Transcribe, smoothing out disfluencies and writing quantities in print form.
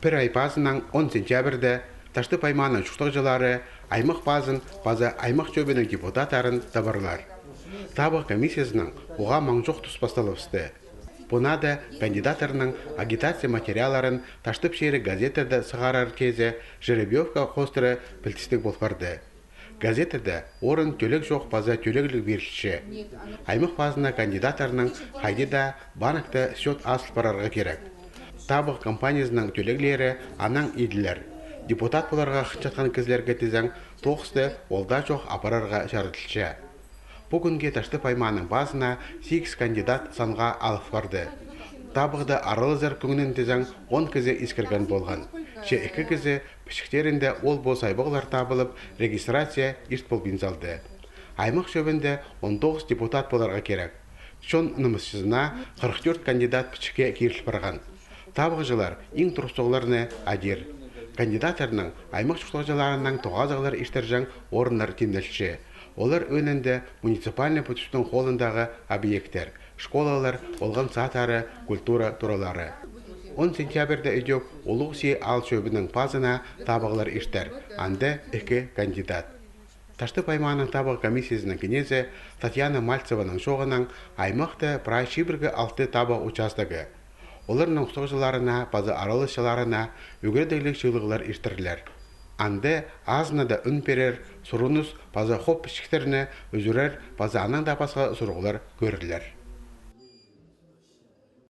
Пір ай базынан 10 сентябрьді ташты пайманы чуқтық жылары аймақ базын база аймақ жөбінің депутаттарын табарлар. Табық комиссиясының оға маңжоқ тұспасталыпсты. Бұна да кандидаттарының агитация материаларын таштып шері газеттерді сығарар кезе жеребьевка қостыры білтістік болпарды. Газеттерді орын төлек жоқ база төлегілік берілші. Аймақ базына кандидаттарының қайды да банакты счет асыл парарға керек. Табық компаниясының төлеглері анан еділер. Депутат бұларға қытшатқан кізлерге тезен тоқысты олда жоқ апарарға жарытылшы. Бүгінге ташты пайманың базына 8 кандидат санға алып барды. Табықты арылы зар күңінен тезен 10 кізі ескерген болған. Ше 2 кізі пішіктерінде ол болсайбығылар табылып регистрация ешт бол бензалды. Аймақ шөбінде 19 депутат боларға керек. Шон нұмысшызына 44 кандидат пішікке керіліп барған. Табығы ең тұрыстығыларыны адир. Кандидаттарының аймақ шұқтығыларының тоғазығылар іштержен орынлар темделші. Олар өнінде муниципальный путштың қолындағы объекттер, школалар, олған сатары, культура туралары. 10 сентябрьді өйдек олық сей ал шөбінің пазына табығылар іштер, анды 2 кандидат. Ташты пайманың табығы комиссиясының кенезі Татьяна Мальцеваның жоғының аймақты прайшибіргі 6 табығы участығы. Олардың ұқтығыларына, базы аралышыларына өгірдігілік шылығылар іштірлер. Анды азына да үн берер, сұрыныз база хоп пішіктеріне өзірер, база анан да басқа сұрғылар көрілер.